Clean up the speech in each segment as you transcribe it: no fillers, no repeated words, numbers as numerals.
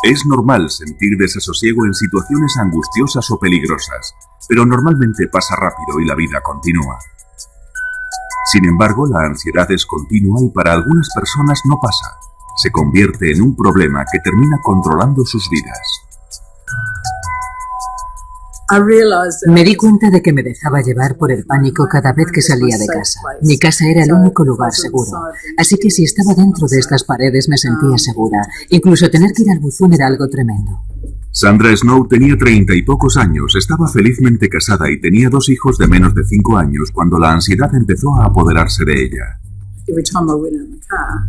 Es normal sentir desasosiego en situaciones angustiosas o peligrosas, pero normalmente pasa rápido y la vida continúa. Sin embargo, la ansiedad es continua y para algunas personas no pasa. Se convierte en un problema que termina controlando sus vidas. Me di cuenta de que me dejaba llevar por el pánico cada vez que salía de casa. Mi casa era el único lugar seguro, así que si estaba dentro de estas paredes me sentía segura. Incluso tener que ir al buzón era algo tremendo. Sandra Snow tenía 30 y pocos años, estaba felizmente casada y tenía 2 hijos de menos de 5 años cuando la ansiedad empezó a apoderarse de ella.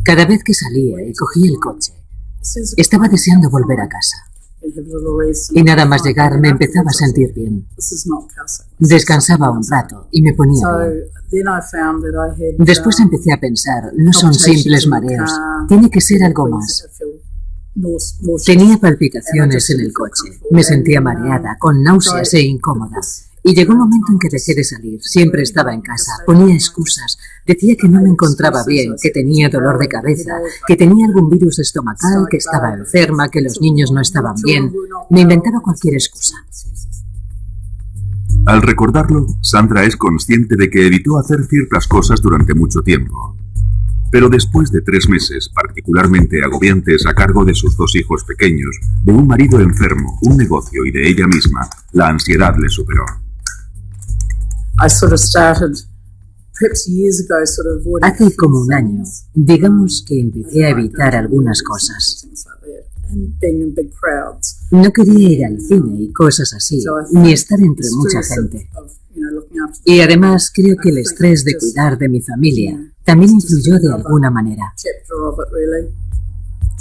Cada vez que salía y cogía el coche, estaba deseando volver a casa. Y nada más llegar me empezaba a sentir bien. Descansaba un rato y me ponía bien. Después empecé a pensar, no son simples mareos, tiene que ser algo más. Tenía palpitaciones en el coche, me sentía mareada, con náuseas e incómoda. Y llegó un momento en que dejé de salir, siempre estaba en casa, ponía excusas, decía que no me encontraba bien, que tenía dolor de cabeza, que tenía algún virus estomacal, que estaba enferma, que los niños no estaban bien. Me inventaba cualquier excusa. Al recordarlo, Sandra es consciente de que evitó hacer ciertas cosas durante mucho tiempo. Pero después de 3 meses, particularmente agobiantes a cargo de sus 2 hijos pequeños, de un marido enfermo, un negocio y de ella misma, la ansiedad le superó. Hace como un año, digamos que empecé a evitar algunas cosas. No quería ir al cine y cosas así, ni estar entre mucha gente. Y además creo que el estrés de cuidar de mi familia también influyó de alguna manera.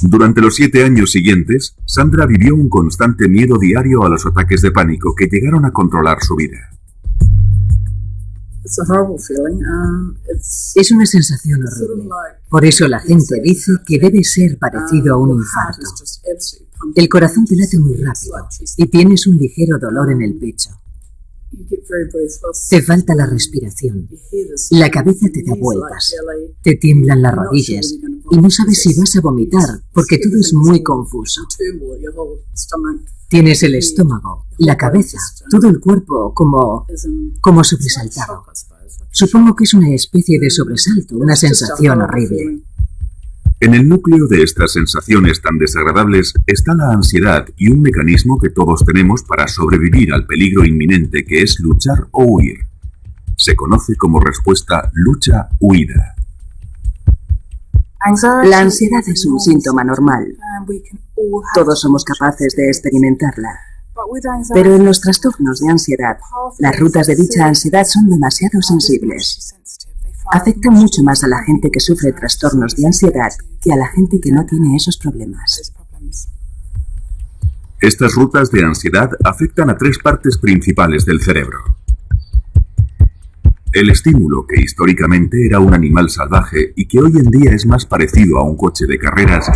Durante los 7 años siguientes, Sandra vivió un constante miedo diario a los ataques de pánico que llegaron a controlar su vida. Es una sensación horrible. Por eso la gente dice que debe ser parecido a un infarto. El corazón te late muy rápido y tienes un ligero dolor en el pecho. Te falta la respiración. La cabeza te da vueltas. Te tiemblan las rodillas y no sabes si vas a vomitar porque todo es muy confuso. Tienes el estómago, la cabeza, todo el cuerpo como sobresaltado. Supongo que es una especie de sobresalto, una sensación horrible. En el núcleo de estas sensaciones tan desagradables está la ansiedad y un mecanismo que todos tenemos para sobrevivir al peligro inminente que es luchar o huir. Se conoce como respuesta lucha-huida. La ansiedad es un síntoma normal. Todos somos capaces de experimentarla. Pero en los trastornos de ansiedad, las rutas de dicha ansiedad son demasiado sensibles. Afecta mucho más a la gente que sufre trastornos de ansiedad que a la gente que no tiene esos problemas. Estas rutas de ansiedad afectan a 3 partes principales del cerebro. El estímulo, que históricamente era un animal salvaje y que hoy en día es más parecido a un coche de carreras,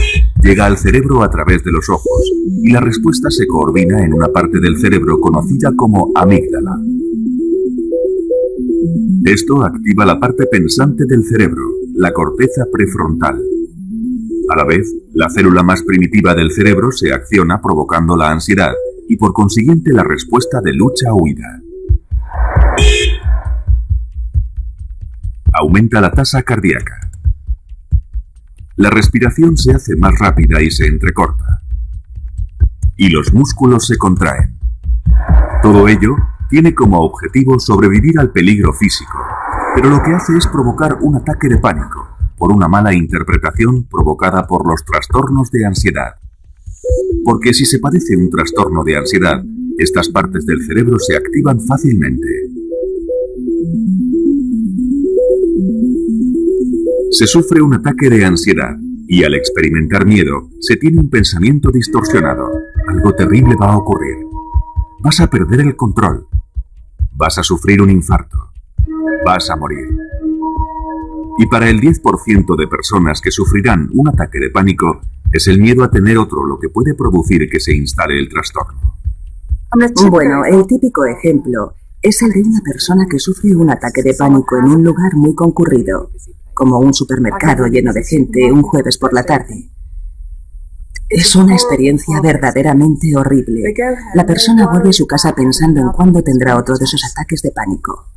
llega al cerebro a través de los ojos y la respuesta se coordina en una parte del cerebro conocida como amígdala. Esto activa la parte pensante del cerebro, la corteza prefrontal. A la vez, la célula más primitiva del cerebro se acciona provocando la ansiedad y por consiguiente la respuesta de lucha-huida. Aumenta la tasa cardíaca. La respiración se hace más rápida y se entrecorta. Y los músculos se contraen. Todo ello tiene como objetivo sobrevivir al peligro físico, pero lo que hace es provocar un ataque de pánico por una mala interpretación provocada por los trastornos de ansiedad. Porque si se padece un trastorno de ansiedad, estas partes del cerebro se activan fácilmente. Se sufre un ataque de ansiedad y al experimentar miedo se tiene un pensamiento distorsionado. Algo terrible va a ocurrir. Vas a perder el control. Vas a sufrir un infarto. Vas a morir. Y para el 10% de personas que sufrirán un ataque de pánico, es el miedo a tener otro lo que puede producir que se instale el trastorno. Bueno, el típico ejemplo es el de una persona que sufre un ataque de pánico en un lugar muy concurrido, como un supermercado lleno de gente un jueves por la tarde. Es una experiencia verdaderamente horrible. La persona vuelve a su casa pensando en cuándo tendrá otro de esos ataques de pánico.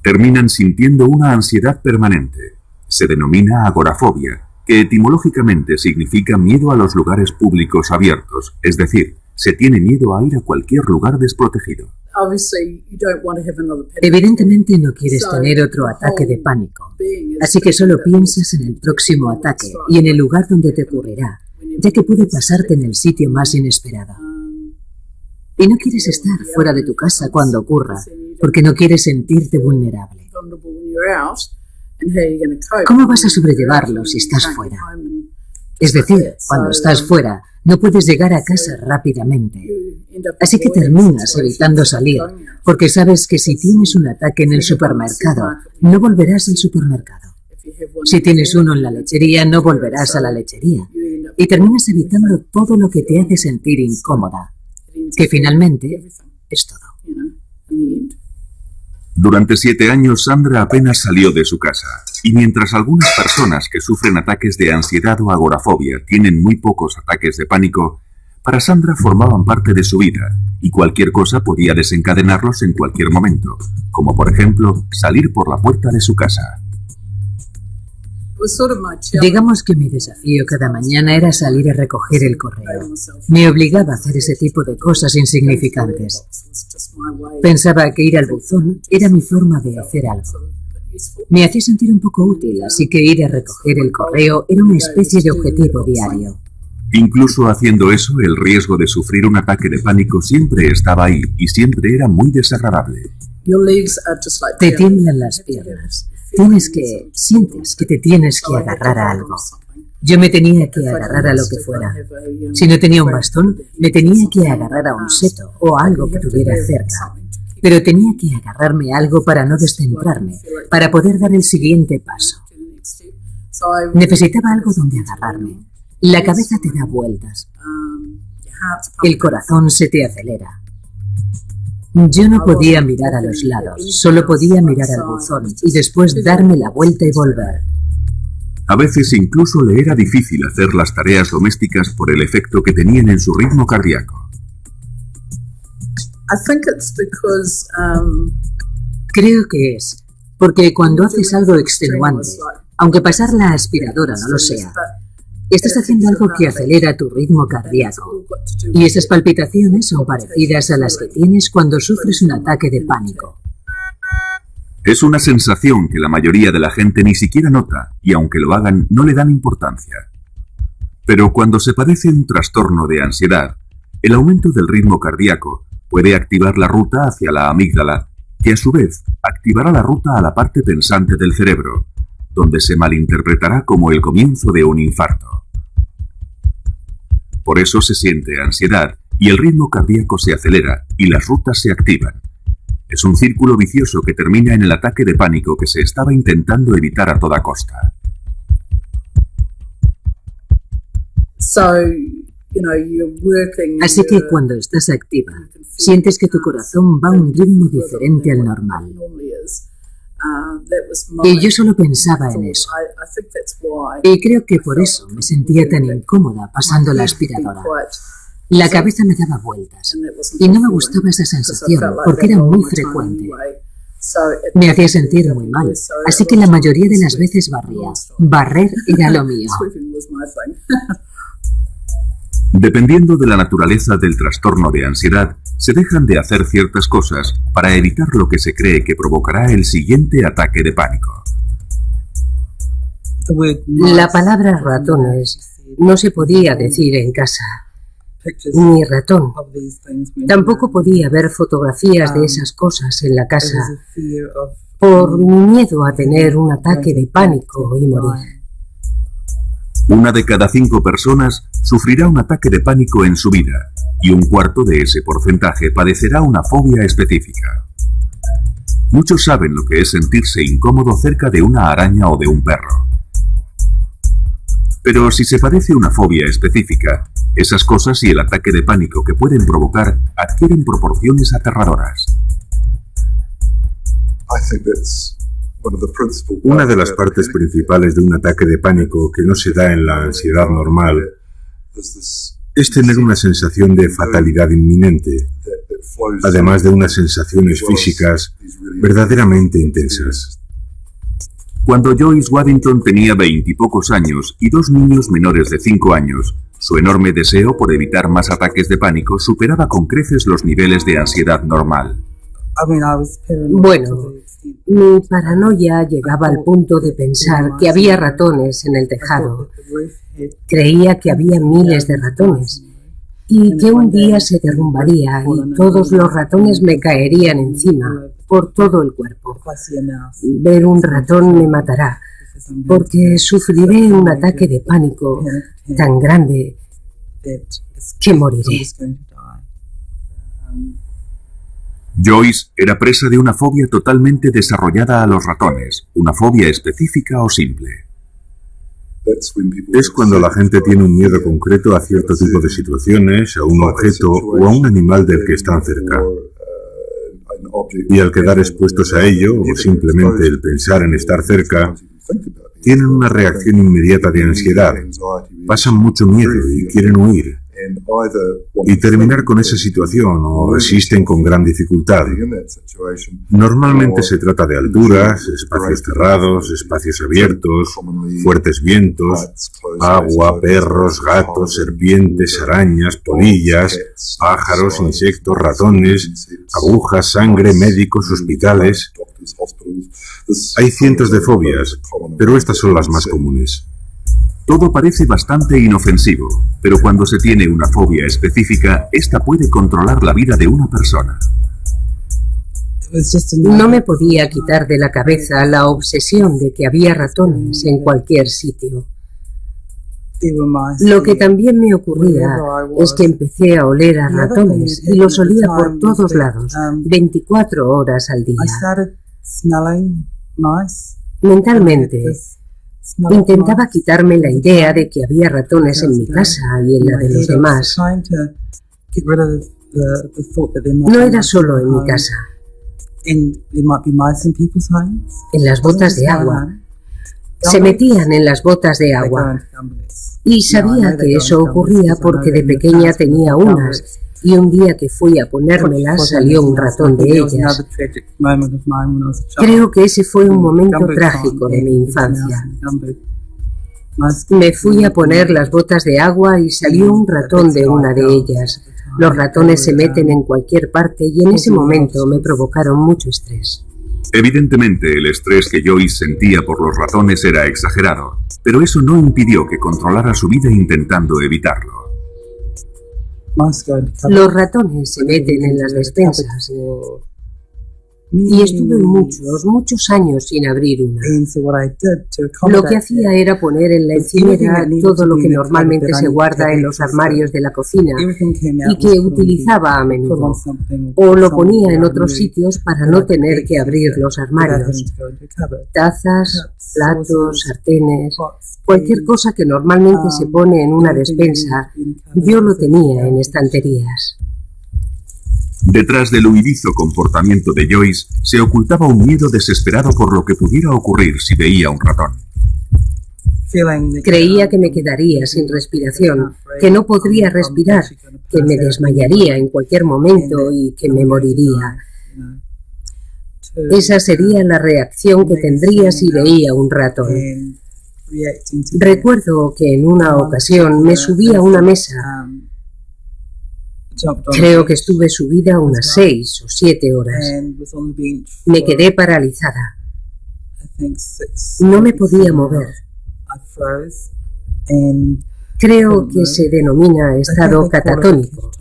Terminan sintiendo una ansiedad permanente. Se denomina agorafobia, que etimológicamente significa miedo a los lugares públicos abiertos, es decir, se tiene miedo a ir a cualquier lugar desprotegido. Evidentemente no quieres tener otro ataque de pánico, así que solo piensas en el próximo ataque y en el lugar donde te ocurrirá, ya que puede pasarte en el sitio más inesperado. Y no quieres estar fuera de tu casa cuando ocurra, porque no quieres sentirte vulnerable. ¿Cómo vas a sobrellevarlo si estás fuera? Es decir, cuando estás fuera, no puedes llegar a casa rápidamente. Así que terminas evitando salir, porque sabes que si tienes un ataque en el supermercado, no volverás al supermercado. Si tienes uno en la lechería, no volverás a la lechería. Y terminas evitando todo lo que te hace sentir incómoda, que finalmente es todo. Durante 7 años, Sandra apenas salió de su casa, y mientras algunas personas que sufren ataques de ansiedad o agorafobia tienen muy pocos ataques de pánico, para Sandra formaban parte de su vida, y cualquier cosa podía desencadenarlos en cualquier momento, como por ejemplo, salir por la puerta de su casa. Digamos que mi desafío cada mañana era salir a recoger el correo. Me obligaba a hacer ese tipo de cosas insignificantes. Pensaba que ir al buzón era mi forma de hacer algo. Me hacía sentir un poco útil, así que ir a recoger el correo era una especie de objetivo diario. Incluso haciendo eso, el riesgo de sufrir un ataque de pánico siempre estaba ahí y siempre era muy desagradable. Te tiemblan las piernas. Sientes que te tienes que agarrar a algo. Yo me tenía que agarrar a lo que fuera. Si no tenía un bastón, me tenía que agarrar a un seto o a algo que tuviera cerca. Pero tenía que agarrarme a algo para no descentrarme, para poder dar el siguiente paso. Necesitaba algo donde agarrarme. La cabeza te da vueltas. El corazón se te acelera. Yo no podía mirar a los lados, solo podía mirar al buzón y después darme la vuelta y volver. A veces incluso le era difícil hacer las tareas domésticas por el efecto que tenían en su ritmo cardíaco. Creo que es porque cuando haces algo extenuante, aunque pasar la aspiradora no lo sea, estás haciendo algo que acelera tu ritmo cardíaco. Y esas palpitaciones son parecidas a las que tienes cuando sufres un ataque de pánico. Es una sensación que la mayoría de la gente ni siquiera nota, y aunque lo hagan, no le dan importancia. Pero cuando se padece un trastorno de ansiedad, el aumento del ritmo cardíaco puede activar la ruta hacia la amígdala, que a su vez activará la ruta a la parte pensante del cerebro, donde se malinterpretará como el comienzo de un infarto. Por eso se siente ansiedad y el ritmo cardíaco se acelera y las rutas se activan. Es un círculo vicioso que termina en el ataque de pánico que se estaba intentando evitar a toda costa. Así que cuando estás activa, sientes que tu corazón va a un ritmo diferente al normal. Y yo solo pensaba en eso. Y creo que por eso me sentía tan incómoda pasando la aspiradora. La cabeza me daba vueltas y no me gustaba esa sensación porque era muy frecuente. Me hacía sentir muy mal, así que la mayoría de las veces barría. Barrer era lo mío. Dependiendo de la naturaleza del trastorno de ansiedad, se dejan de hacer ciertas cosas para evitar lo que se cree que provocará el siguiente ataque de pánico. La palabra ratones no se podía decir en casa, ni ratón. Tampoco podía ver fotografías de esas cosas en la casa, por mi miedo a tener un ataque de pánico y morir. 1 de cada 5 personas sufrirá un ataque de pánico en su vida, y 1/4 de ese porcentaje padecerá una fobia específica. Muchos saben lo que es sentirse incómodo cerca de una araña o de un perro. Pero si se padece una fobia específica, esas cosas y el ataque de pánico que pueden provocar adquieren proporciones aterradoras. Una de las partes principales de un ataque de pánico que no se da en la ansiedad normal Es tener una sensación de fatalidad inminente, además de unas sensaciones físicas verdaderamente intensas. Cuando Joyce Waddington tenía 20 y pocos años y 2 niños menores de 5 años, su enorme deseo por evitar más ataques de pánico superaba con creces los niveles de ansiedad normal. Bueno, mi paranoia llegaba al punto de pensar que había ratones en el tejado. Creía que había miles de ratones y que un día se derrumbaría y todos los ratones me caerían encima por todo el cuerpo. Ver un ratón me matará, porque sufriré un ataque de pánico tan grande que moriré. Joyce era presa de una fobia totalmente desarrollada a los ratones, una fobia específica o simple. Es cuando la gente tiene un miedo concreto a cierto tipo de situaciones, a un objeto o a un animal del que están cerca. Y al quedar expuestos a ello, o simplemente el pensar en estar cerca, tienen una reacción inmediata de ansiedad, pasan mucho miedo y quieren huir. Y terminar con esa situación o resisten con gran dificultad. Normalmente se trata de alturas, espacios cerrados, espacios abiertos, fuertes vientos, agua, perros, gatos, serpientes, arañas, polillas, pájaros, insectos, ratones, agujas, sangre, médicos, hospitales. Hay cientos de fobias, pero estas son las más comunes. Todo parece bastante inofensivo, pero cuando se tiene una fobia específica, esta puede controlar la vida de una persona. No me podía quitar de la cabeza la obsesión de que había ratones en cualquier sitio. Lo que también me ocurría es que empecé a oler a ratones y los olía por todos lados, 24 horas al día. Mentalmente, intentaba quitarme la idea de que había ratones en mi casa y en la de los demás. No era solo en mi casa. En las botas de agua. Se metían en las botas de agua. Y sabía que eso ocurría porque de pequeña tenía unas. Y un día que fui a ponérmelas salió un ratón de ellas. Creo que ese fue un momento trágico de mi infancia. Me fui a poner las botas de agua y salió un ratón de una de ellas. Los ratones se meten en cualquier parte y en ese momento me provocaron mucho estrés. Evidentemente, el estrés que Joyce sentía por los ratones era exagerado, pero eso no impidió que controlara su vida intentando evitarlo. Los ratones se meten en las despensas y estuve muchos años sin abrir una. Lo que hacía era poner en la encimera todo lo que normalmente se guarda en los armarios de la cocina y que utilizaba a menudo, o lo ponía en otros sitios para no tener que abrir los armarios. Tazas, platos, sartenes, cualquier cosa que normalmente se pone en una despensa, yo lo tenía en estanterías. Detrás del huidizo comportamiento de Joyce se ocultaba un miedo desesperado por lo que pudiera ocurrir si veía un ratón. Creía que me quedaría sin respiración, que no podría respirar, que me desmayaría en cualquier momento y que me moriría. Esa sería la reacción que tendría si veía un ratón. Recuerdo que en una ocasión me subí a una mesa. Creo que estuve subida unas 6 o 7 horas. Me quedé paralizada. No me podía mover. Creo que se denomina estado catatónico.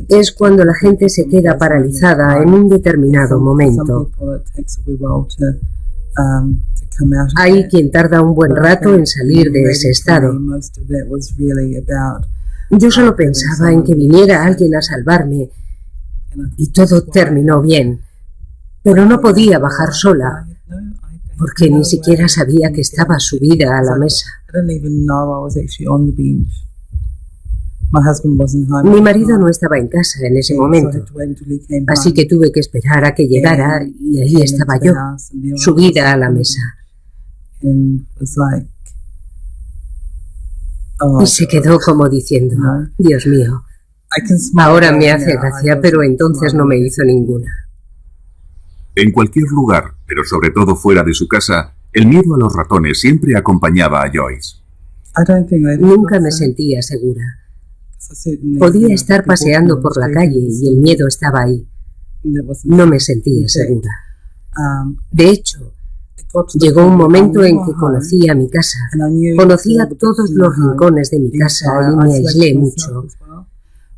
Es cuando la gente se queda paralizada en un determinado momento. Hay quien tarda un buen rato en salir de ese estado. Yo solo pensaba en que viniera alguien a salvarme y todo terminó bien, pero no podía bajar sola porque ni siquiera sabía que estaba subida a la mesa. Mi marido no estaba en casa en ese momento, así que tuve que esperar a que llegara y ahí estaba yo, subida a la mesa. Y se quedó como diciendo, Dios mío, ahora me hace gracia, pero entonces no me hizo ninguna. En cualquier lugar, pero sobre todo fuera de su casa, el miedo a los ratones siempre acompañaba a Joyce. Nunca me sentía segura. Podía estar paseando por la calle y el miedo estaba ahí. No me sentía segura. De hecho, llegó un momento en que conocía mi casa. Conocía todos los rincones de mi casa y me aislé mucho.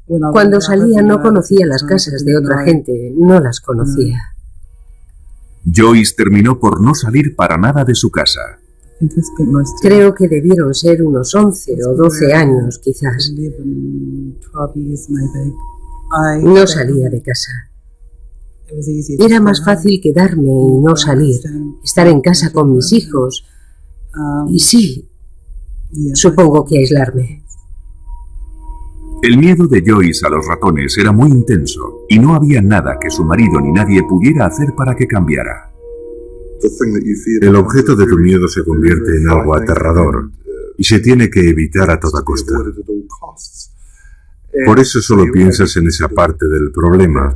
Cuando salía no conocía las casas de otra gente, no las conocía. Joyce terminó por no salir para nada de su casa. Creo que debieron ser unos 11 o 12 años, quizás. No salía de casa. Era más fácil quedarme y no salir, estar en casa con mis hijos. Y sí, supongo que aislarme. El miedo de Joyce a los ratones era muy intenso y no había nada que su marido ni nadie pudiera hacer para que cambiara. El objeto de tu miedo se convierte en algo aterrador y se tiene que evitar a toda costa. Por eso solo piensas en esa parte del problema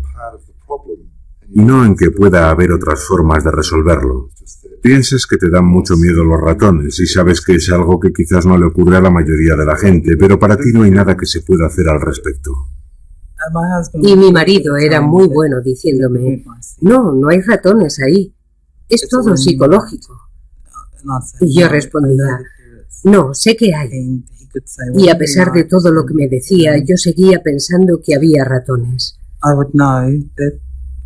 y no en que pueda haber otras formas de resolverlo. Piensas que te dan mucho miedo los ratones y sabes que es algo que quizás no le ocurre a la mayoría de la gente, pero para ti no hay nada que se pueda hacer al respecto. Y mi marido era muy bueno diciéndome, no hay ratones ahí, es todo psicológico. Y yo respondía, no, sé que hay. Y a pesar de todo lo que me decía, yo seguía pensando que había ratones.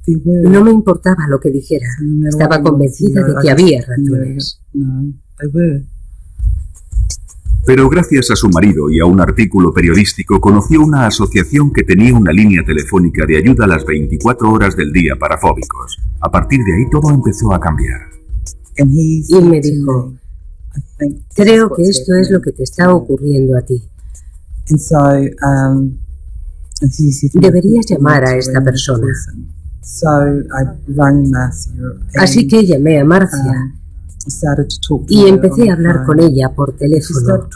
No me importaba lo que dijera. Estaba convencida de que había ratones. Pero gracias a su marido y a un artículo periodístico conoció una asociación que tenía una línea telefónica de ayuda a las 24 horas del día para fóbicos. A partir de ahí todo empezó a cambiar. Y me dijo, creo que esto es lo que te está ocurriendo a ti. Deberías llamar a esta persona. Así que llamé a Marcia y empecé a hablar con ella por teléfono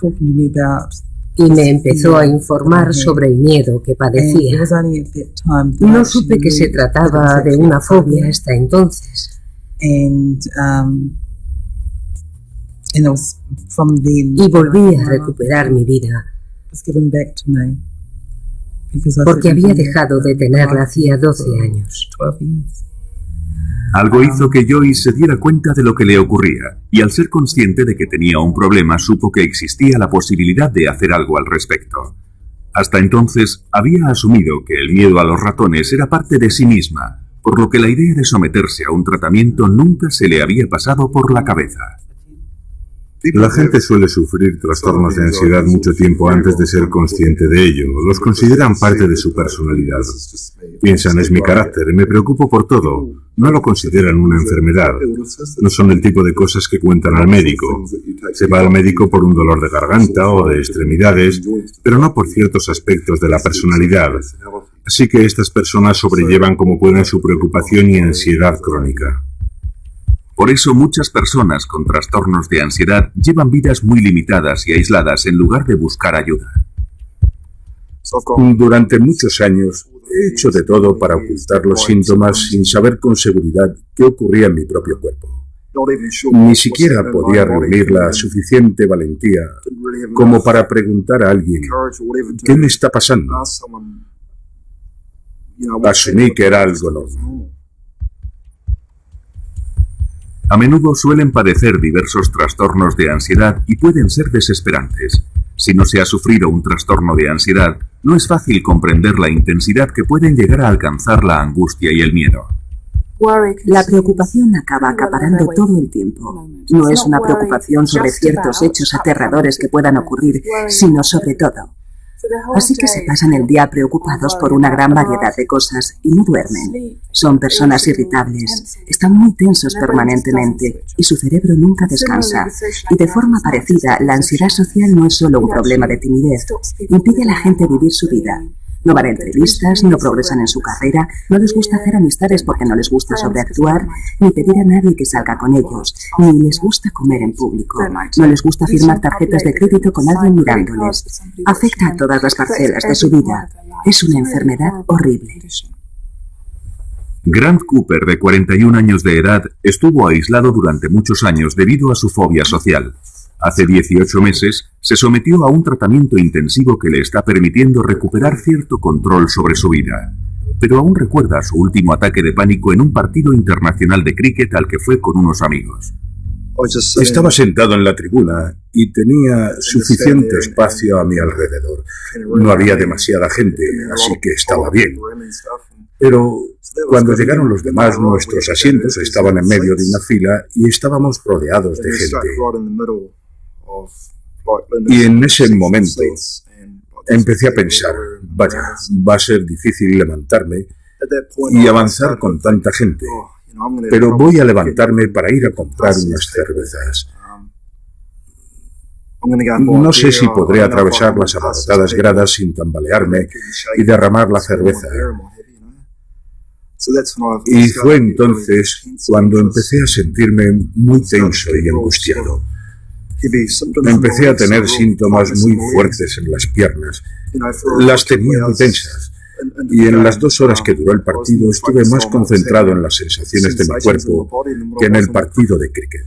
y me empezó a informar sobre el miedo que padecía. No supe que se trataba de una fobia hasta entonces. Y volví a recuperar mi vida porque había dejado de tenerla hacía 12 años. Algo hizo que Joyce se diera cuenta de lo que le ocurría, y al ser consciente de que tenía un problema, supo que existía la posibilidad de hacer algo al respecto. Hasta entonces, había asumido que el miedo a los ratones era parte de sí misma, por lo que la idea de someterse a un tratamiento nunca se le había pasado por la cabeza. La gente suele sufrir trastornos de ansiedad mucho tiempo antes de ser consciente de ello. Los consideran parte de su personalidad. Piensan, es mi carácter, me preocupo por todo. No lo consideran una enfermedad. No son el tipo de cosas que cuentan al médico. Se va al médico por un dolor de garganta o de extremidades, pero no por ciertos aspectos de la personalidad. Así que estas personas sobrellevan como pueden su preocupación y ansiedad crónica. Por eso muchas personas con trastornos de ansiedad llevan vidas muy limitadas y aisladas en lugar de buscar ayuda. Durante muchos años he hecho de todo para ocultar los síntomas sin saber con seguridad qué ocurría en mi propio cuerpo. Ni siquiera podía reunir la suficiente valentía como para preguntar a alguien ¿qué me está pasando? Asumí que era algo normal. A menudo suelen padecer diversos trastornos de ansiedad y pueden ser desesperantes. Si no se ha sufrido un trastorno de ansiedad, no es fácil comprender la intensidad que pueden llegar a alcanzar la angustia y el miedo. La preocupación acaba acaparando todo el tiempo. No es una preocupación sobre ciertos hechos aterradores que puedan ocurrir, sino sobre todo. Así que se pasan el día preocupados por una gran variedad de cosas y no duermen. Son personas irritables, están muy tensos permanentemente y su cerebro nunca descansa. Y de forma parecida, la ansiedad social no es solo un problema de timidez, impide a la gente vivir su vida. No van a entrevistas, no progresan en su carrera, no les gusta hacer amistades porque no les gusta sobreactuar, ni pedir a nadie que salga con ellos, ni les gusta comer en público, no les gusta firmar tarjetas de crédito con alguien mirándoles. Afecta a todas las parcelas de su vida. Es una enfermedad horrible. Grant Cooper, de 41 años de edad, estuvo aislado durante muchos años debido a su fobia social. Hace 18 meses se sometió a un tratamiento intensivo que le está permitiendo recuperar cierto control sobre su vida. Pero aún recuerda su último ataque de pánico en un partido internacional de cricket al que fue con unos amigos. Estaba sentado en la tribuna y tenía suficiente espacio a mi alrededor. No había demasiada gente, así que estaba bien. Pero cuando llegaron los demás, nuestros asientos estaban en medio de una fila y estábamos rodeados de gente. Y en ese momento empecé a pensar, vaya, va a ser difícil levantarme y avanzar con tanta gente, pero voy a levantarme para ir a comprar unas cervezas. No sé si podré atravesar las abarrotadas gradas sin tambalearme y derramar la cerveza. Y fue entonces cuando empecé a sentirme muy tenso y angustiado. Empecé a tener síntomas muy fuertes en las piernas. Las tenía muy tensas. Y en las 2 horas que duró el partido estuve más concentrado en las sensaciones de mi cuerpo que en el partido de cricket.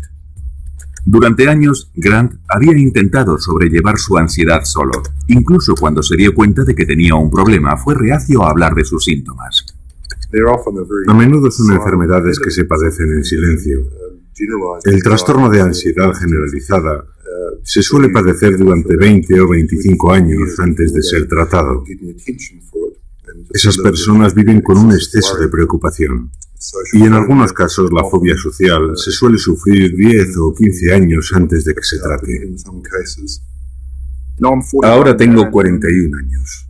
Durante años, Grant había intentado sobrellevar su ansiedad solo. Incluso cuando se dio cuenta de que tenía un problema, fue reacio a hablar de sus síntomas. A menudo son enfermedades que se padecen en silencio. El trastorno de ansiedad generalizada se suele padecer durante 20 o 25 años antes de ser tratado. Esas personas viven con un exceso de preocupación. Y en algunos casos la fobia social se suele sufrir 10 o 15 años antes de que se trate. Ahora tengo 41 años.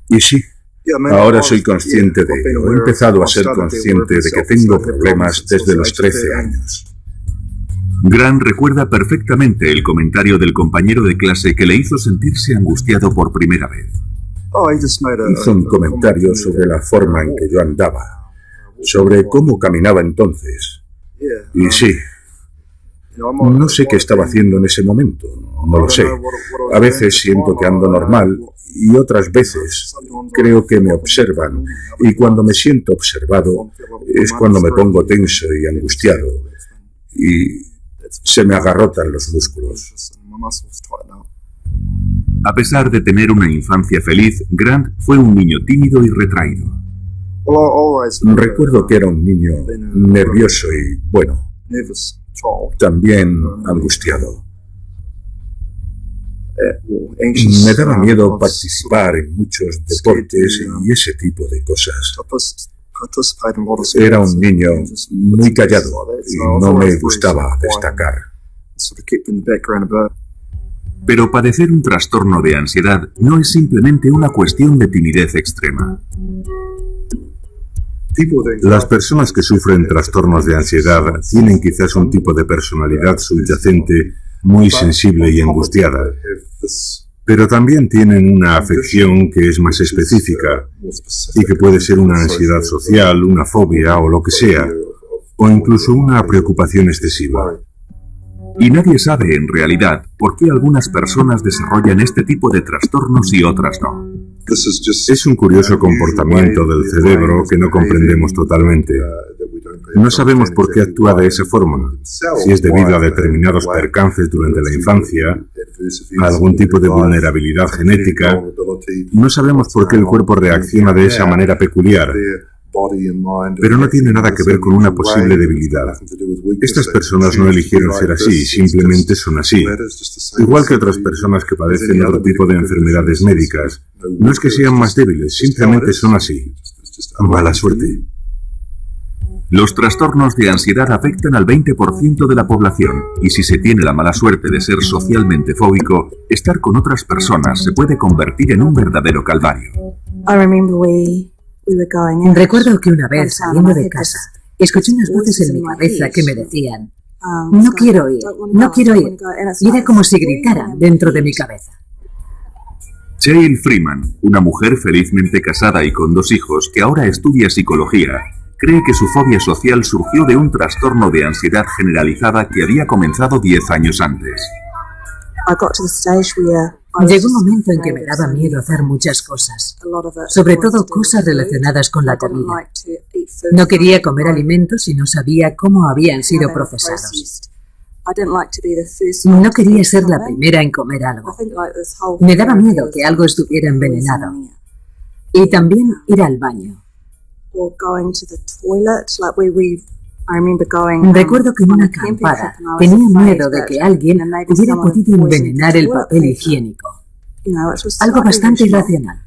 Y sí, ahora soy consciente de ello. He empezado a ser consciente de que tengo problemas desde los 13 años. Grant recuerda perfectamente el comentario del compañero de clase que le hizo sentirse angustiado por primera vez. Hizo un comentario sobre la forma en que yo andaba, sobre cómo caminaba entonces. Y sí, no sé qué estaba haciendo en ese momento, no lo sé. A veces siento que ando normal y otras veces creo que me observan, y cuando me siento observado es cuando me pongo tenso y angustiado y se me agarrotan los músculos. A pesar de tener una infancia feliz, Grant fue un niño tímido y retraído. Recuerdo que era un niño nervioso y, bueno, también angustiado. Me daba miedo participar en muchos deportes y ese tipo de cosas. Era un niño muy callado y no me gustaba destacar. Pero padecer un trastorno de ansiedad no es simplemente una cuestión de timidez extrema. Las personas que sufren trastornos de ansiedad tienen quizás un tipo de personalidad subyacente muy sensible y angustiada, pero también tienen una afección que es más específica y que puede ser una ansiedad social, una fobia o lo que sea, o incluso una preocupación excesiva. Y nadie sabe en realidad por qué algunas personas desarrollan este tipo de trastornos y otras no. Es un curioso comportamiento del cerebro que no comprendemos totalmente. No sabemos por qué actúa de esa forma, si es debido a determinados percances durante la infancia, a algún tipo de vulnerabilidad genética. No sabemos por qué el cuerpo reacciona de esa manera peculiar, pero no tiene nada que ver con una posible debilidad. Estas personas no eligieron ser así, simplemente son así. Igual que otras personas que padecen otro tipo de enfermedades médicas. No es que sean más débiles, simplemente son así. Mala suerte. Los trastornos de ansiedad afectan al 20% de la población, y si se tiene la mala suerte de ser socialmente fóbico, estar con otras personas se puede convertir en un verdadero calvario. Recuerdo que una vez, saliendo de casa, escuché unas voces en mi cabeza que me decían: no quiero ir, no quiero ir. Y era como si gritaran dentro de mi cabeza. Cheryl Freeman, una mujer felizmente casada y con 2 hijos que ahora estudia psicología, cree que su fobia social surgió de un trastorno de ansiedad generalizada que había comenzado 10 años antes. Llegó un momento en que me daba miedo hacer muchas cosas, sobre todo cosas relacionadas con la comida. No quería comer alimentos y no sabía cómo habían sido procesados. No quería ser la primera en comer algo. Me daba miedo que algo estuviera envenenado. Y también ir al baño. Recuerdo que en una acampada tenía miedo de que alguien hubiera podido envenenar el papel higiénico. Algo bastante irracional.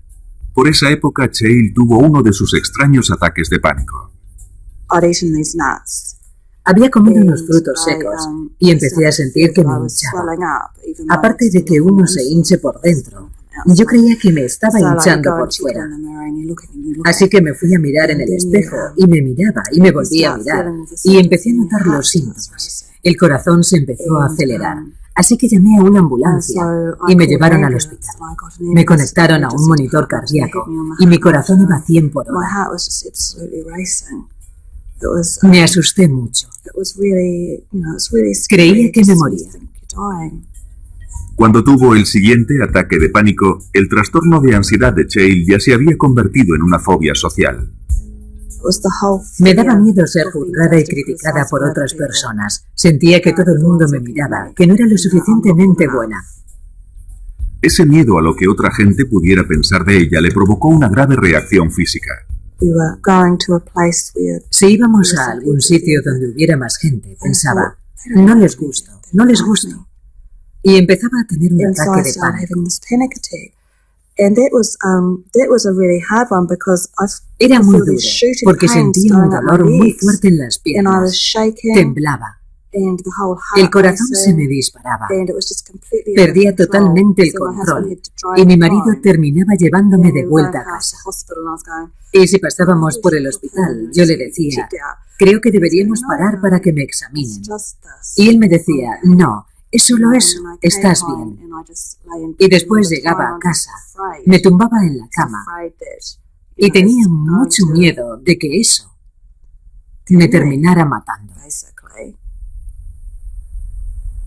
Por esa época, Cheryl tuvo uno de sus extraños ataques de pánico. Había comido unos frutos secos y empecé a sentir que me hinchaba. Aparte de que uno se hinche por dentro, yo creía que me estaba hinchando por fuera. Así que me fui a mirar en el espejo y me miraba y me volví a mirar y empecé a notar los síntomas. El corazón se empezó a acelerar. Así que llamé a una ambulancia y me llevaron al hospital. Me conectaron a un monitor cardíaco y mi corazón iba a 100 por hora. Me asusté mucho. Creía que me moría. Cuando tuvo el siguiente ataque de pánico, el trastorno de ansiedad de Cheryl ya se había convertido en una fobia social. Me daba miedo ser juzgada y criticada por otras personas. Sentía que todo el mundo me miraba, que no era lo suficientemente buena. Ese miedo a lo que otra gente pudiera pensar de ella le provocó una grave reacción física. Si íbamos a algún sitio donde hubiera más gente, pensaba, no les gusto, no les gusto. Y empezaba a tener un ataque de pánico. Era muy duro, porque sentía un dolor muy fuerte en las piernas. Temblaba. El corazón se me disparaba. Perdía totalmente el control y mi marido terminaba llevándome de vuelta a casa. Y si pasábamos por el hospital, yo le decía, creo que deberíamos parar para que me examinen. Y él me decía, no, es solo eso, estás bien. Y después llegaba a casa, me tumbaba en la cama y tenía mucho miedo de que eso me terminara matando.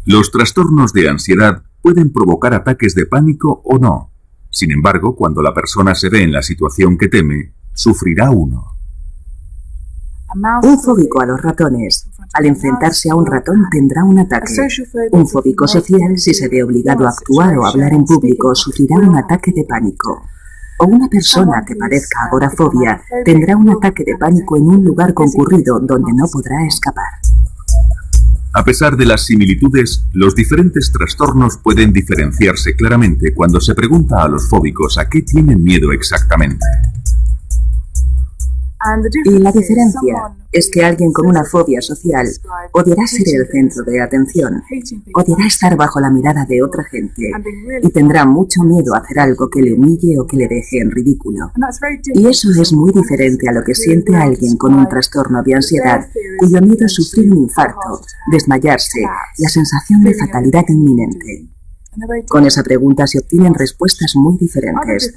Los trastornos de ansiedad pueden provocar ataques de pánico o no. Sin embargo, cuando la persona se ve en la situación que teme, sufrirá uno. Un fóbico a los ratones, al enfrentarse a un ratón, tendrá un ataque. Un fóbico social, si se ve obligado a actuar o hablar en público, sufrirá un ataque de pánico. O una persona que padezca agorafobia tendrá un ataque de pánico en un lugar concurrido donde no podrá escapar. A pesar de las similitudes, los diferentes trastornos pueden diferenciarse claramente cuando se pregunta a los fóbicos a qué tienen miedo exactamente. Y la diferencia es que alguien con una fobia social odiará ser el centro de atención, odiará estar bajo la mirada de otra gente y tendrá mucho miedo a hacer algo que le humille o que le deje en ridículo. Y eso es muy diferente a lo que siente alguien con un trastorno de ansiedad cuyo miedo es sufrir un infarto, desmayarse, la sensación de fatalidad inminente. Con esa pregunta se obtienen respuestas muy diferentes.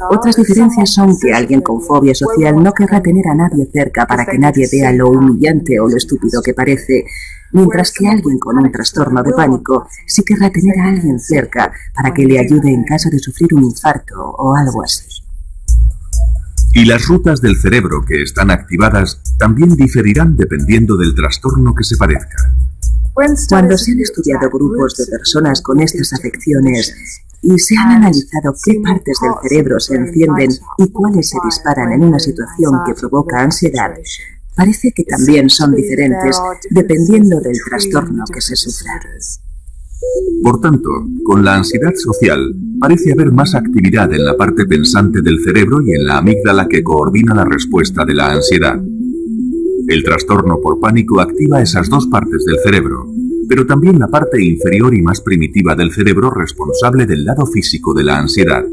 Otras diferencias son que alguien con fobia social no querrá tener a nadie cerca para que nadie vea lo humillante o lo estúpido que parece, mientras que alguien con un trastorno de pánico sí querrá tener a alguien cerca para que le ayude en caso de sufrir un infarto o algo así. Y las rutas del cerebro que están activadas también diferirán dependiendo del trastorno que se padezca. Cuando se han estudiado grupos de personas con estas afecciones y se han analizado qué partes del cerebro se encienden y cuáles se disparan en una situación que provoca ansiedad, parece que también son diferentes dependiendo del trastorno que se sufra. Por tanto, con la ansiedad social parece haber más actividad en la parte pensante del cerebro y en la amígdala que coordina la respuesta de la ansiedad. El trastorno por pánico activa esas dos partes del cerebro, pero también la parte inferior y más primitiva del cerebro responsable del lado físico de la ansiedad.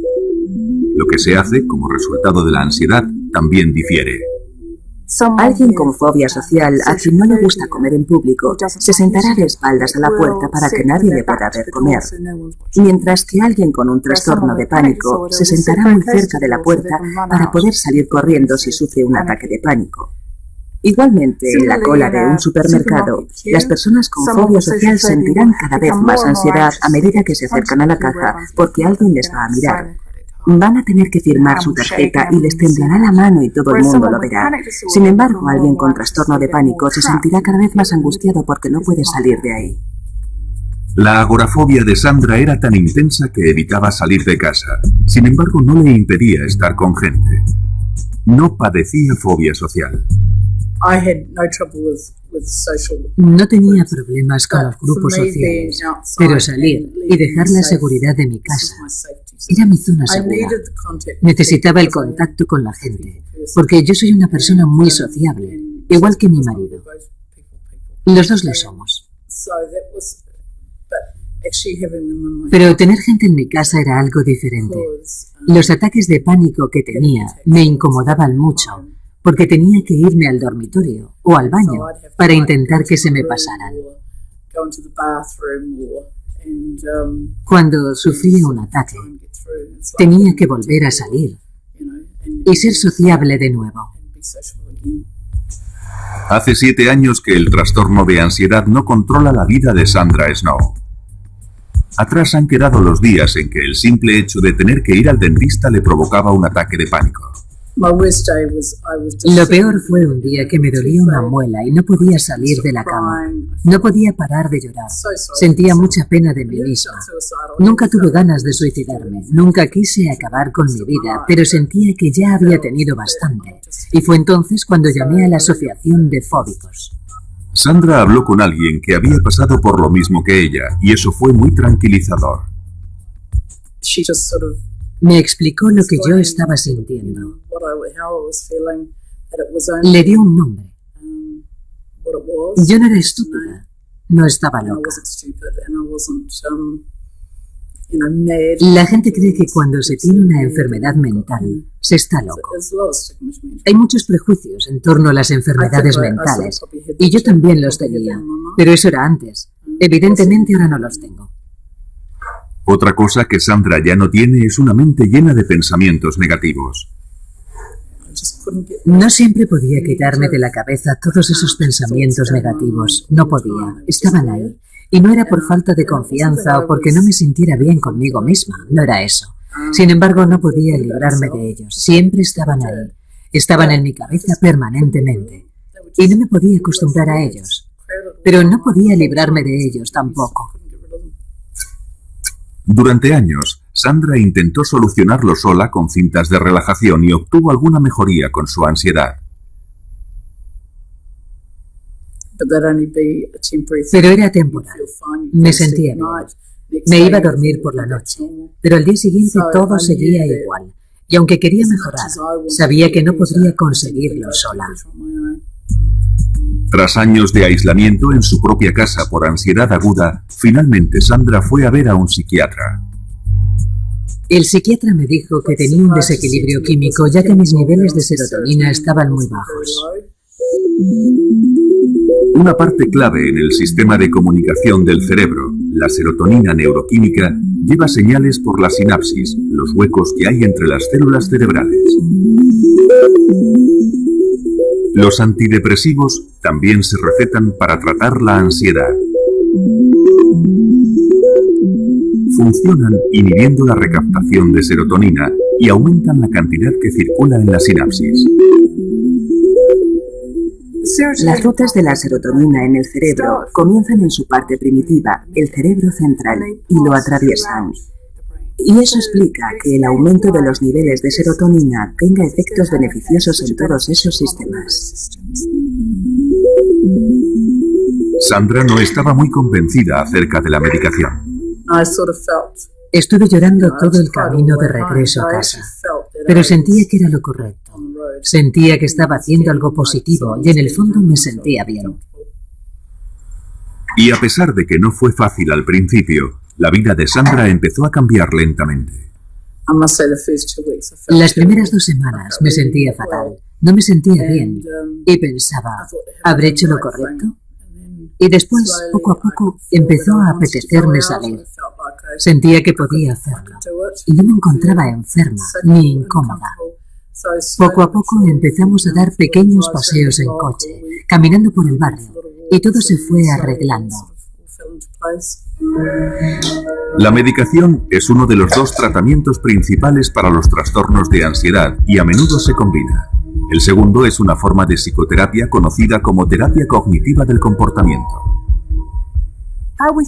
Lo que se hace como resultado de la ansiedad también difiere. Alguien con fobia social, a quien no le gusta comer en público, se sentará de espaldas a la puerta para que nadie le pueda ver comer. Mientras que alguien con un trastorno de pánico se sentará muy cerca de la puerta para poder salir corriendo si sufre un ataque de pánico. Igualmente, en la cola de un supermercado, las personas con fobia social sentirán cada vez más ansiedad a medida que se acercan a la caja porque alguien les va a mirar. Van a tener que firmar su tarjeta y les temblará la mano y todo el mundo lo verá. Sin embargo, alguien con trastorno de pánico se sentirá cada vez más angustiado porque no puede salir de ahí. La agorafobia de Sandra era tan intensa que evitaba salir de casa. Sin embargo, no le impedía estar con gente. No padecía fobia social. No tenía problemas con los grupos sociales, pero salir y dejar la seguridad de mi casa era mi zona segura. Necesitaba el contacto con la gente, porque yo soy una persona muy sociable, igual que mi marido. Los dos lo somos. Pero tener gente en mi casa era algo diferente. Los ataques de pánico que tenía me incomodaban mucho, porque tenía que irme al dormitorio o al baño para intentar que se me pasaran. Cuando sufría un ataque, tenía que volver a salir y ser sociable de nuevo. Hace 7 años que el trastorno de ansiedad no controla la vida de Sandra Snow. Atrás han quedado los días en que el simple hecho de tener que ir al dentista le provocaba un ataque de pánico. Lo peor fue un día que me dolía una muela y no podía salir de la cama. No podía parar de llorar. Sentía mucha pena de mí misma. Nunca tuve ganas de suicidarme. Nunca quise acabar con mi vida, pero sentía que ya había tenido bastante. Y fue entonces cuando llamé a la Asociación de Fóbicos. Sandra habló con alguien que había pasado por lo mismo que ella, y eso fue muy tranquilizador. Me explicó lo que yo estaba sintiendo. Le dio un nombre. Yo no era estúpida, no estaba loca. La gente cree que cuando se tiene una enfermedad mental, se está loco. Hay muchos prejuicios en torno a las enfermedades mentales, y yo también los tenía, pero eso era antes. Evidentemente ahora no los tengo. Otra cosa que Sandra ya no tiene es una mente llena de pensamientos negativos. No siempre podía quitarme de la cabeza todos esos pensamientos negativos. No podía, estaban ahí. Y no era por falta de confianza o porque no me sintiera bien conmigo misma, no era eso. Sin embargo, no podía librarme de ellos. Siempre estaban ahí. Estaban en mi cabeza permanentemente. Y no me podía acostumbrar a ellos. Pero no podía librarme de ellos tampoco. Durante años, Sandra intentó solucionarlo sola con cintas de relajación y obtuvo alguna mejoría con su ansiedad. Pero era temporal. Me sentía bien. Me iba a dormir por la noche, pero al día siguiente todo seguía igual. Y aunque quería mejorar, sabía que no podría conseguirlo sola. Tras años de aislamiento en su propia casa por ansiedad aguda, finalmente Sandra fue a ver a un psiquiatra. El psiquiatra me dijo que tenía un desequilibrio químico, ya que mis niveles de serotonina estaban muy bajos. Una parte clave en el sistema de comunicación del cerebro, la serotonina neuroquímica, lleva señales por la sinapsis, los huecos que hay entre las células cerebrales. Los antidepresivos también se recetan para tratar la ansiedad. Funcionan inhibiendo la recaptación de serotonina y aumentan la cantidad que circula en la sinapsis. Las rutas de la serotonina en el cerebro comienzan en su parte primitiva, el cerebro central, y lo atraviesan. Y eso explica que el aumento de los niveles de serotonina tenga efectos beneficiosos en todos esos sistemas. Sandra no estaba muy convencida acerca de la medicación. Estuve llorando todo el camino de regreso a casa, pero sentía que era lo correcto. Sentía que estaba haciendo algo positivo y en el fondo me sentía bien. Y a pesar de que no fue fácil al principio, la vida de Sandra empezó a cambiar lentamente. Las primeras 2 semanas me sentía fatal. No me sentía bien y pensaba, ¿habré hecho lo correcto? Y después, poco a poco, empezó a apetecerme salir. Sentía que podía hacerlo y no me encontraba enferma ni incómoda. Poco a poco empezamos a dar pequeños paseos en coche, caminando por el barrio, y todo se fue arreglando. La medicación es uno de los dos tratamientos principales para los trastornos de ansiedad y a menudo se combina. El segundo es una forma de psicoterapia conocida como terapia cognitiva del comportamiento.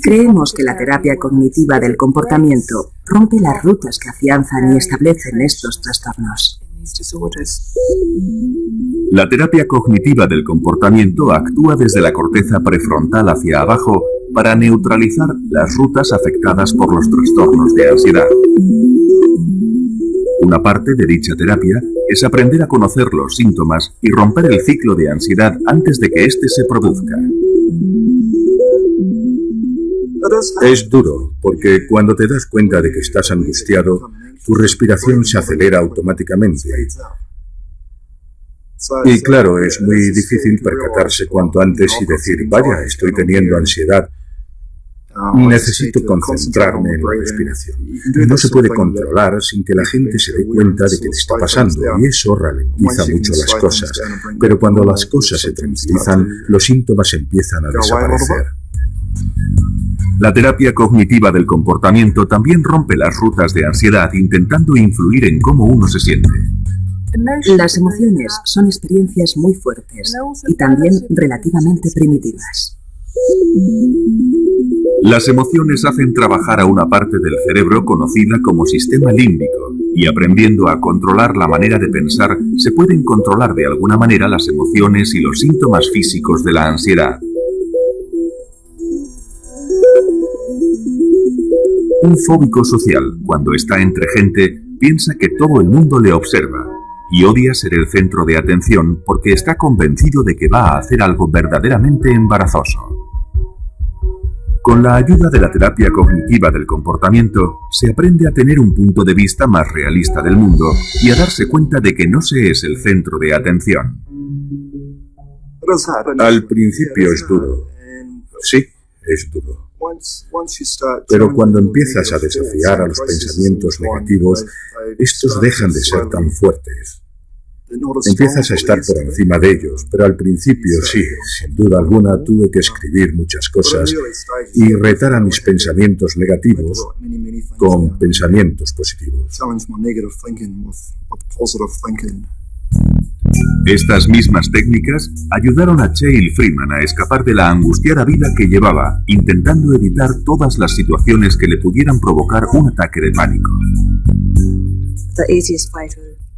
Creemos que la terapia cognitiva del comportamiento rompe las rutas que afianzan y establecen estos trastornos. La terapia cognitiva del comportamiento actúa desde la corteza prefrontal hacia abajo para neutralizar las rutas afectadas por los trastornos de ansiedad. Una parte de dicha terapia es aprender a conocer los síntomas y romper el ciclo de ansiedad antes de que éste se produzca. Es duro, porque cuando te das cuenta de que estás angustiado, tu respiración se acelera automáticamente. Y claro, es muy difícil percatarse cuanto antes y decir, vaya, estoy teniendo ansiedad. Necesito concentrarme en la respiración. No se puede controlar sin que la gente se dé cuenta de que le está pasando, y eso ralentiza mucho las cosas. Pero cuando las cosas se tranquilizan, los síntomas empiezan a desaparecer. La terapia cognitiva del comportamiento también rompe las rutas de ansiedad intentando influir en cómo uno se siente. Las emociones son experiencias muy fuertes y también relativamente primitivas. Las emociones hacen trabajar a una parte del cerebro conocida como sistema límbico, y aprendiendo a controlar la manera de pensar, se pueden controlar de alguna manera las emociones y los síntomas físicos de la ansiedad. Un fóbico social, cuando está entre gente, piensa que todo el mundo le observa y odia ser el centro de atención porque está convencido de que va a hacer algo verdaderamente embarazoso. Con la ayuda de la terapia cognitiva del comportamiento, se aprende a tener un punto de vista más realista del mundo y a darse cuenta de que no se es el centro de atención. Al principio es duro. Sí, es duro. Pero cuando empiezas a desafiar a los pensamientos negativos, estos dejan de ser tan fuertes. Empiezas a estar por encima de ellos, pero al principio sí, sin duda alguna tuve que escribir muchas cosas y retar a mis pensamientos negativos con pensamientos positivos. Estas mismas técnicas ayudaron a Cheryl Freeman a escapar de la angustiada vida que llevaba, intentando evitar todas las situaciones que le pudieran provocar un ataque de pánico.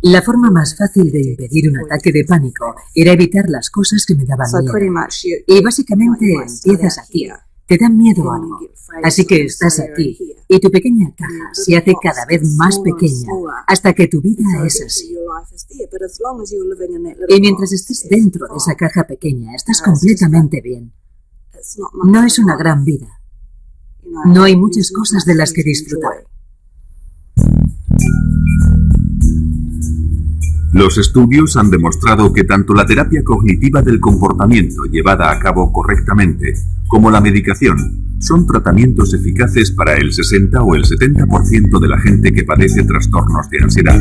La forma más fácil de impedir un ataque de pánico era evitar las cosas que me daban miedo. Y básicamente empiezas aquí. Te da miedo algo, así que estás aquí, y tu pequeña caja se hace cada vez más pequeña, hasta que tu vida es así. Y mientras estés dentro de esa caja pequeña, estás completamente bien. No es una gran vida. No hay muchas cosas de las que disfrutar. Los estudios han demostrado que tanto la terapia cognitiva del comportamiento llevada a cabo correctamente como la medicación son tratamientos eficaces para el 60 o el 70% de la gente que padece trastornos de ansiedad.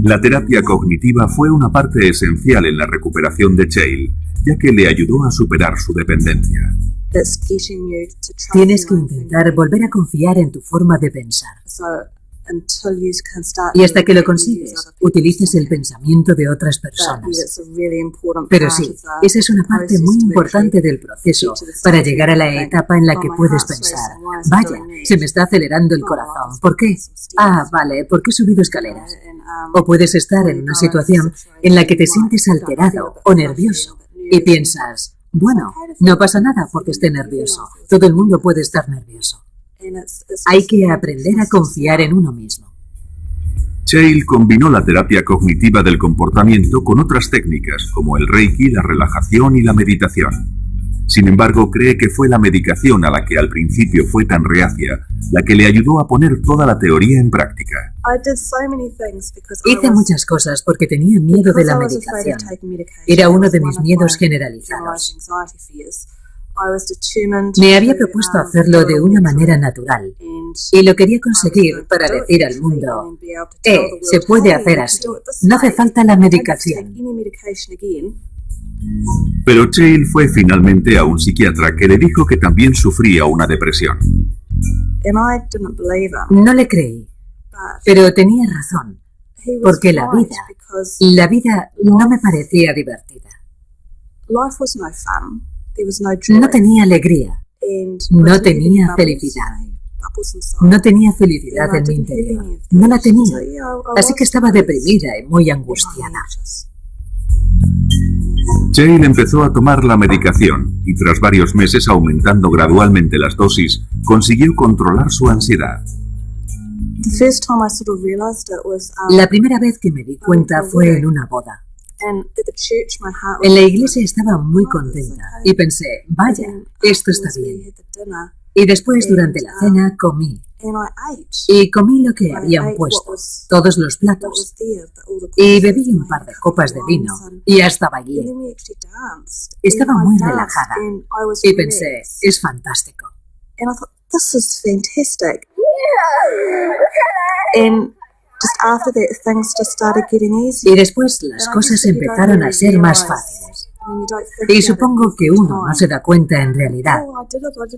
La terapia cognitiva fue una parte esencial en la recuperación de Cheryl, ya que le ayudó a superar su dependencia. Tienes que intentar volver a confiar en tu forma de pensar. Y hasta que lo consigues, utilices el pensamiento de otras personas. Pero sí, esa es una parte muy importante del proceso para llegar a la etapa en la que puedes pensar, vaya, se me está acelerando el corazón. ¿Por qué? Ah, vale, porque he subido escaleras. O puedes estar en una situación en la que te sientes alterado o nervioso y piensas, bueno, no pasa nada porque esté nervioso. Todo el mundo puede estar nervioso. Hay que aprender a confiar en uno mismo. Cheryl combinó la terapia cognitiva del comportamiento con otras técnicas como el Reiki, la relajación y la meditación. Sin embargo, cree que fue la medicación a la que al principio fue tan reacia la que le ayudó a poner toda la teoría en práctica. Hice muchas cosas porque tenía miedo de la medicación. Era uno de mis miedos generalizados. Me había propuesto hacerlo de una manera natural y lo quería conseguir para decir al mundo, se puede hacer así, no hace falta la medicación. Pero Cheryl fue finalmente a un psiquiatra que le dijo que también sufría una depresión. No le creí, pero tenía razón, porque la vida no me parecía divertida. No tenía alegría, no tenía felicidad. No tenía felicidad en mi interior, no la tenía, así que estaba deprimida y muy angustiada. Cheryl empezó a tomar la medicación y tras varios meses aumentando gradualmente las dosis, consiguió controlar su ansiedad. La primera vez que me di cuenta fue en una boda. En la iglesia estaba muy contenta y pensé, vaya, esto está bien. Y después, durante la cena, comí. Y comí lo que habían puesto, todos los platos. Y bebí un par de copas de vino y hasta bailé. Estaba muy relajada y pensé, es fantástico. Y después las cosas empezaron a ser más fáciles. Y supongo que uno no se da cuenta en realidad.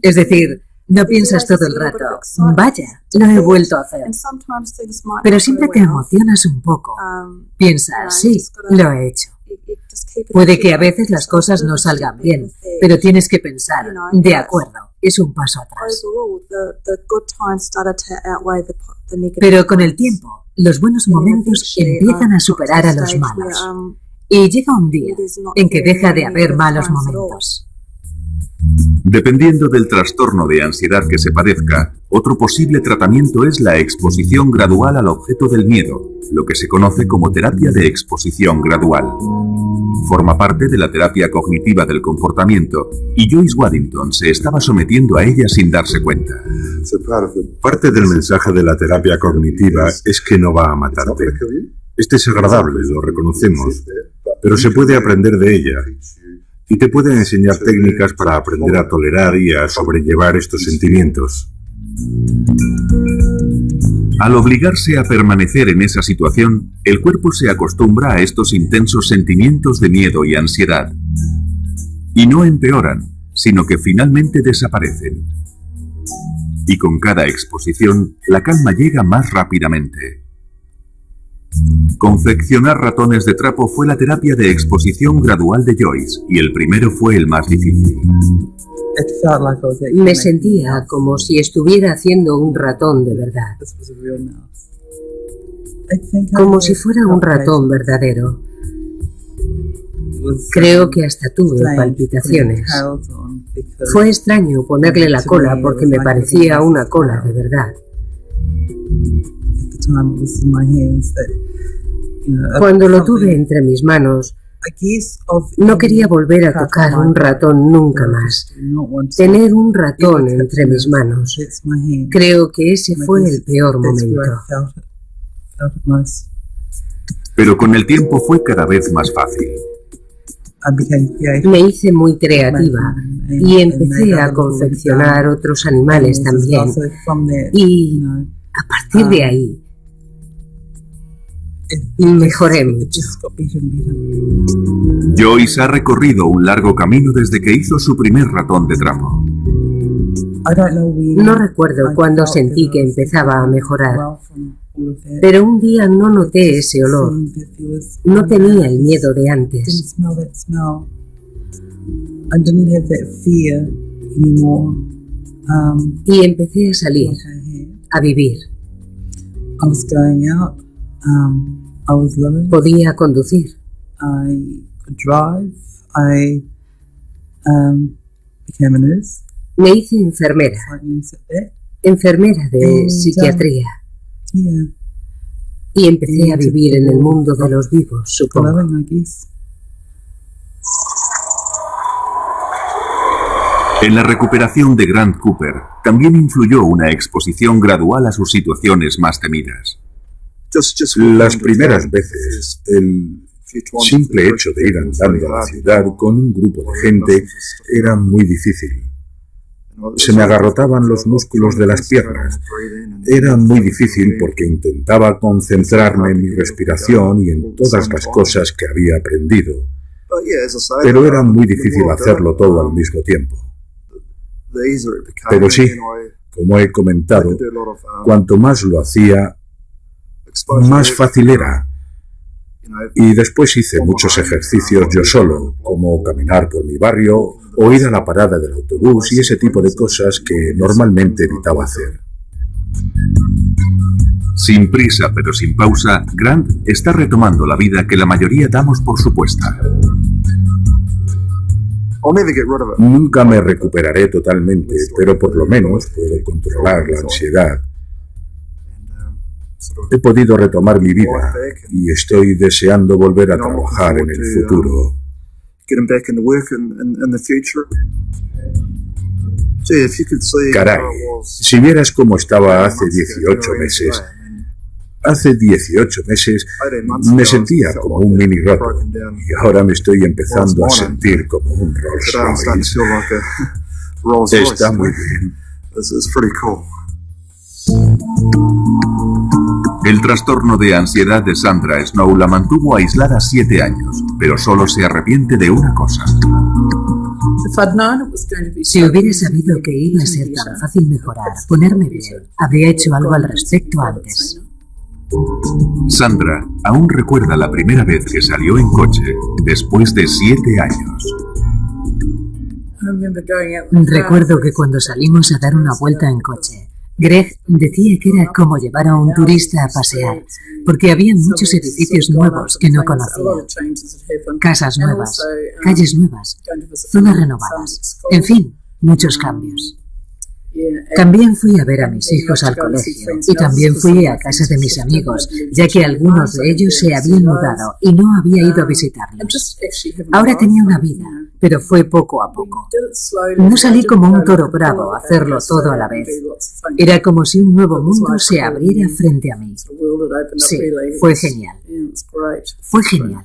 Es decir, no piensas todo el rato, vaya, lo he vuelto a hacer. Pero siempre te emocionas un poco. Piensas, sí, lo he hecho. Puede que a veces las cosas no salgan bien, pero tienes que pensar, de acuerdo, es un paso atrás. Pero con el tiempo, los buenos momentos empiezan a superar a los malos. Y llega un día en que deja de haber malos momentos. Dependiendo del trastorno de ansiedad que se padezca, otro posible tratamiento es la exposición gradual al objeto del miedo, lo que se conoce como terapia de exposición gradual. Forma parte de la terapia cognitiva del comportamiento y Joyce Waddington se estaba sometiendo a ella sin darse cuenta. Parte del mensaje de la terapia cognitiva es que no va a matarte. Es desagradable, lo reconocemos, pero se puede aprender de ella. Y te pueden enseñar técnicas para aprender a tolerar y a sobrellevar estos sentimientos. Al obligarse a permanecer en esa situación, el cuerpo se acostumbra a estos intensos sentimientos de miedo y ansiedad. Y no empeoran, sino que finalmente desaparecen. Y con cada exposición, la calma llega más rápidamente. Confeccionar ratones de trapo fue la terapia de exposición gradual de Joyce, y el primero fue el más difícil. Me sentía como si estuviera haciendo un ratón de verdad. Como si fuera un ratón verdadero. Creo que hasta tuve palpitaciones. Fue extraño ponerle la cola porque me parecía una cola de verdad. Cuando lo tuve entre mis manos, no quería volver a tocar un ratón nunca más. Tener un ratón entre mis manos. Creo que ese fue el peor momento. Pero con el tiempo fue cada vez más fácil. Me hice muy creativa y empecé a confeccionar otros animales también. Y a partir de ahí, mejoré mucho. Joyce ha recorrido un largo camino desde que hizo su primer ratón de trapo. No recuerdo cuándo sentí que empezaba a mejorar, pero un día no noté ese olor. No tenía el miedo de antes. Y empecé a salir, a vivir. Podía conducir. Me hice enfermera. Enfermera de psiquiatría. Y empecé a vivir en el mundo de los vivos, supongo. En la recuperación de Grant Cooper también influyó una exposición gradual a sus situaciones más temidas. Las primeras veces, el simple hecho de ir andando a la ciudad con un grupo de gente era muy difícil. Se me agarrotaban los músculos de las piernas. Era muy difícil porque intentaba concentrarme en mi respiración y en todas las cosas que había aprendido. Pero era muy difícil hacerlo todo al mismo tiempo. Pero sí, como he comentado, cuanto más lo hacía, más fácil era. Y después hice muchos ejercicios yo solo, como caminar por mi barrio o ir a la parada del autobús y ese tipo de cosas que normalmente evitaba hacer. Sin prisa pero sin pausa, Grant está retomando la vida que la mayoría damos por supuesta. Nunca me recuperaré totalmente, pero por lo menos puedo controlar la ansiedad. He podido retomar mi vida y estoy deseando volver a trabajar en el futuro. Caray, si vieras cómo estaba hace 18 meses. Hace 18 meses me sentía como un mini roto y ahora me estoy empezando a sentir como un Rolls Royce. Está muy bien. El trastorno de ansiedad de Sandra Snow la mantuvo aislada 7 años, pero solo se arrepiente de una cosa. Si hubiera sabido que iba a ser tan fácil mejorar, ponerme bien, habría hecho algo al respecto antes. Sandra aún recuerda la primera vez que salió en coche, después de 7 años. Recuerdo que cuando salimos a dar una vuelta en coche, Greg decía que era como llevar a un turista a pasear, porque había muchos edificios nuevos que no conocía. Casas nuevas, calles nuevas, zonas renovadas, en fin, muchos cambios. También fui a ver a mis hijos al colegio y también fui a casa de mis amigos, ya que algunos de ellos se habían mudado y no había ido a visitarlos. Ahora tenía una vida, pero fue poco a poco. No salí como un toro bravo a hacerlo todo a la vez. Era como si un nuevo mundo se abriera frente a mí. Sí, fue genial. Fue genial.